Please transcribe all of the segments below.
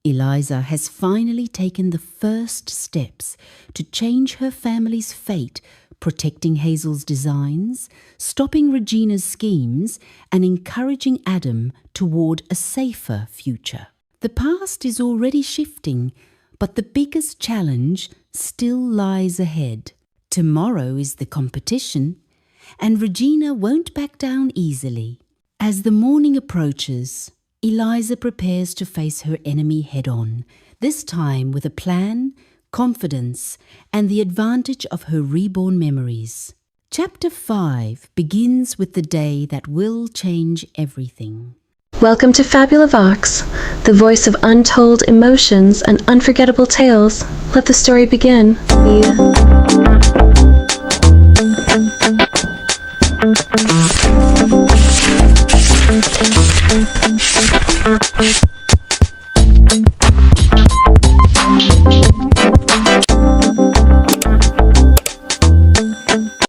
Eliza has finally taken the first steps to change her family's fate, protecting Hazel's designs, stopping Regina's schemes, and encouraging Adam toward a safer future. The past is already shifting, but the biggest challenge still lies ahead. Tomorrow is the competition, and Regina won't back down easily. As the morning approaches, Eliza prepares to face her enemy head-on, this time with a plan, confidence, and the advantage of her reborn memories. Chapter 5 begins with the day that will change everything. Welcome to FabulaVox, the voice of untold emotions and unforgettable tales. Let the story begin.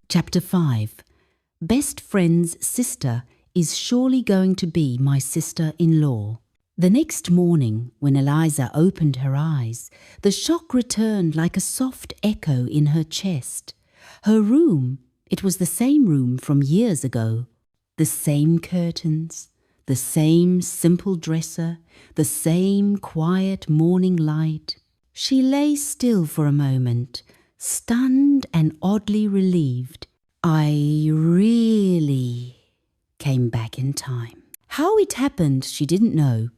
Chapter 5. Best friend's sister is surely going to be my sister-in-law. The next morning, when Eliza opened her eyes, the shock returned like a soft echo in her chest. Her room, it was the same room from years ago. The same curtains, the same simple dresser, the same quiet morning light. She lay still for a moment, stunned and oddly relieved. I really came back in time. How it happened, she didn't know.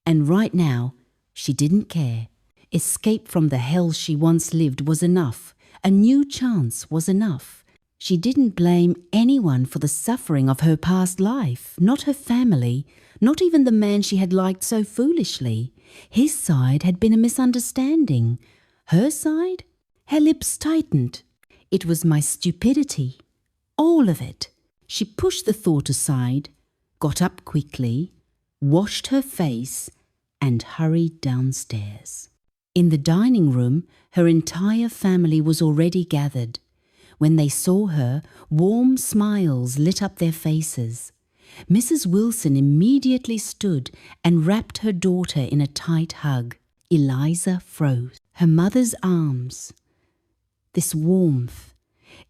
And right now, she didn't care. Escape from the hell she once lived was enough. A new chance was enough. She didn't blame anyone for the suffering of her past life, not her family, not even the man she had liked so foolishly. His side had been a misunderstanding. Her side? Her lips tightened. It was my stupidity. All of it. She pushed the thought aside, got up quickly, washed her face, and hurried downstairs. In the dining room, her entire family was already gathered. When they saw her, warm smiles lit up their faces. Mrs. Wilson immediately stood and wrapped her daughter in a tight hug. Eliza froze. Her mother's arms. This warmth.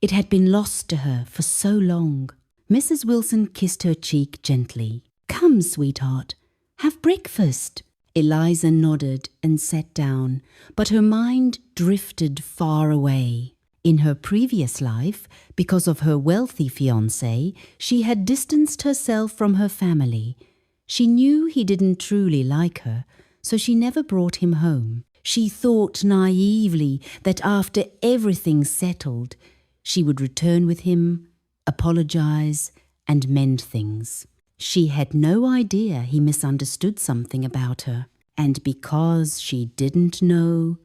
It had been lost to her for so long. Mrs. Wilson kissed her cheek gently. "Come, sweetheart, have breakfast." Eliza nodded and sat down, but her mind drifted far away. In her previous life, because of her wealthy fiancé, she had distanced herself from her family. She knew he didn't truly like her, so she never brought him home. She thought naively that after everything settled, she would return with him, apologize, and mend things. She had no idea he misunderstood something about her, and because she didn't know,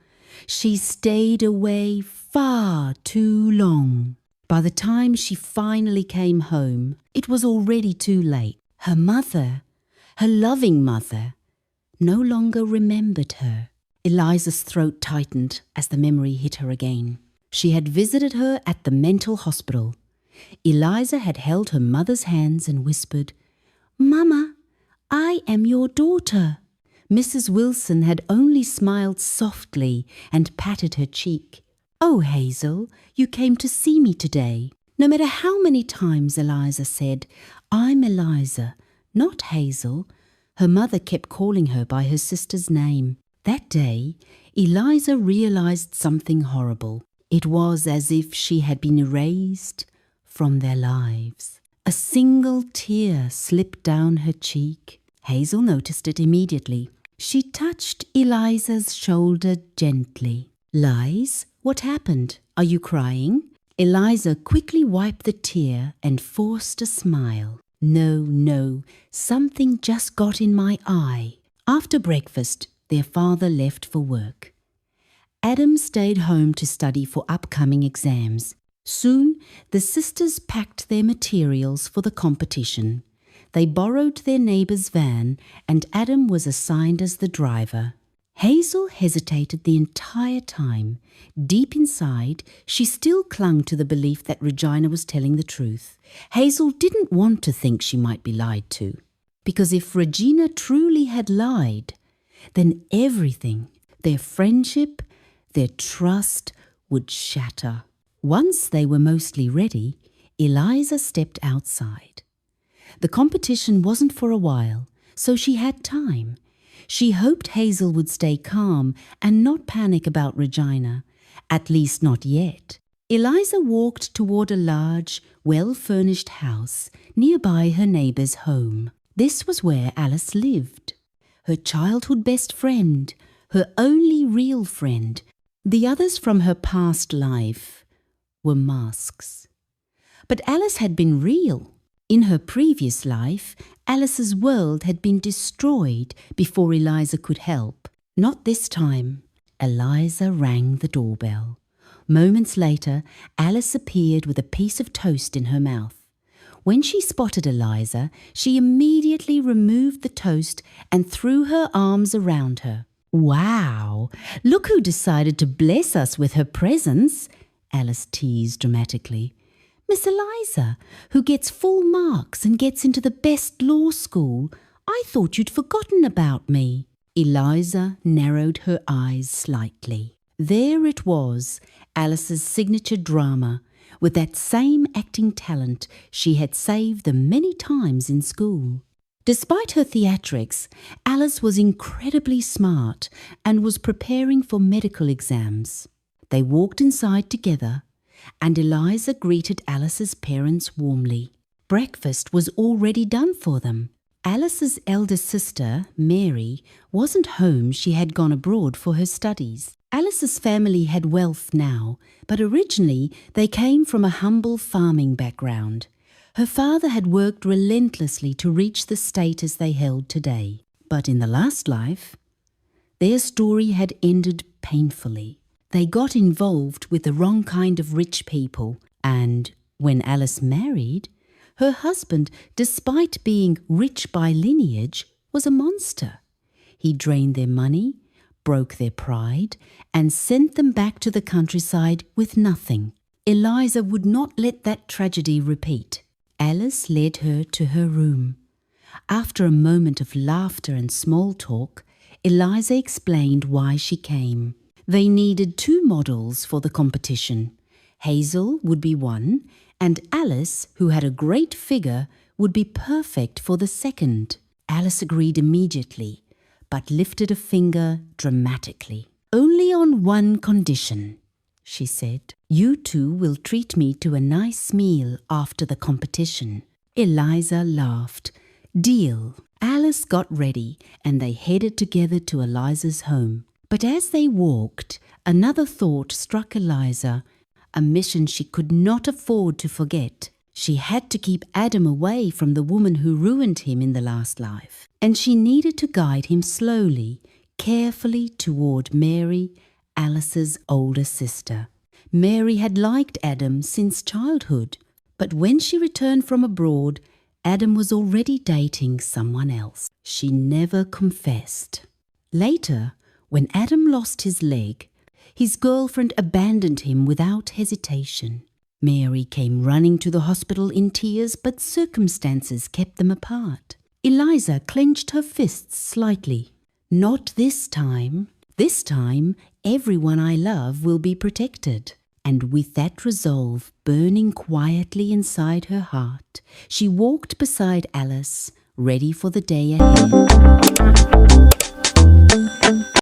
she stayed away far too long. By the time she finally came home, it was already too late. Her mother, her loving mother, no longer remembered her. Eliza's throat tightened as the memory hit her again. She had visited her at the mental hospital. Eliza had held her mother's hands and whispered, "Mama, I am your daughter." Mrs. Wilson had only smiled softly and patted her cheek. "Oh, Hazel, you came to see me today." No matter how many times Eliza said, "I'm Eliza, not Hazel," her mother kept calling her by her sister's name. That day, Eliza realized something horrible. It was as if she had been erased from their lives. A single tear slipped down her cheek. Hazel noticed it immediately. She touched Eliza's shoulder gently. "Liz, what happened? Are you crying?" Eliza quickly wiped the tear and forced a smile. No, something just got in my eye." After breakfast, their father left for work. Adam stayed home to study for upcoming exams. Soon, the sisters packed their materials for the competition. They borrowed their neighbor's van, and Adam was assigned as the driver. Hazel hesitated the entire time. Deep inside, she still clung to the belief that Regina was telling the truth. Hazel didn't want to think she might be lied to, because if Regina truly had lied, then everything, their friendship, their trust, would shatter. Once they were mostly ready, Eliza stepped outside. The competition wasn't for a while, so she had time. She hoped Hazel would stay calm and not panic about Regina, at least not yet. Eliza walked toward a large, well-furnished house nearby her neighbor's home. This was where Alice lived. Her childhood best friend, her only real friend. The others from her past life were masks. But Alice had been real. In her previous life, Alice's world had been destroyed before Eliza could help. Not this time. Eliza rang the doorbell. Moments later, Alice appeared with a piece of toast in her mouth. When she spotted Eliza, she immediately removed the toast and threw her arms around her. "Wow! Look who decided to bless us with her presence," Alice teased dramatically. "Miss Eliza, who gets full marks and gets into the best law school. I thought you'd forgotten about me." Eliza narrowed her eyes slightly. There it was, Alice's signature drama, with that same acting talent she had saved them many times in school. Despite her theatrics, Alice was incredibly smart and was preparing for medical exams. They walked inside together, and Eliza greeted Alice's parents warmly. Breakfast was already done for them. Alice's elder sister, Mary, wasn't home. She had gone abroad for her studies. Alice's family had wealth now, but originally they came from a humble farming background. Her father had worked relentlessly to reach the status they held today. But in the last life, their story had ended painfully. They got involved with the wrong kind of rich people, and when Alice married, her husband, despite being rich by lineage, was a monster. He drained their money, broke their pride, and sent them back to the countryside with nothing. Eliza would not let that tragedy repeat. Alice led her to her room. After a moment of laughter and small talk, Eliza explained why she came. They needed 2 models for the competition. Hazel would be one, and Alice, who had a great figure, would be perfect for the second. Alice agreed immediately, but lifted a finger dramatically. "Only on one condition," she said. "You 2 will treat me to a nice meal after the competition." Eliza laughed. "Deal." Alice got ready, and they headed together to Eliza's home. But as they walked, another thought struck Eliza, a mission she could not afford to forget. She had to keep Adam away from the woman who ruined him in the last life, and she needed to guide him slowly, carefully toward Mary, Alice's older sister. Mary had liked Adam since childhood, but when she returned from abroad, Adam was already dating someone else. She never confessed. Later, when Adam lost his leg, his girlfriend abandoned him without hesitation. Mary came running to the hospital in tears, but circumstances kept them apart. Eliza clenched her fists slightly. "Not this time. This time, everyone I love will be protected." And with that resolve burning quietly inside her heart, she walked beside Alice, ready for the day ahead.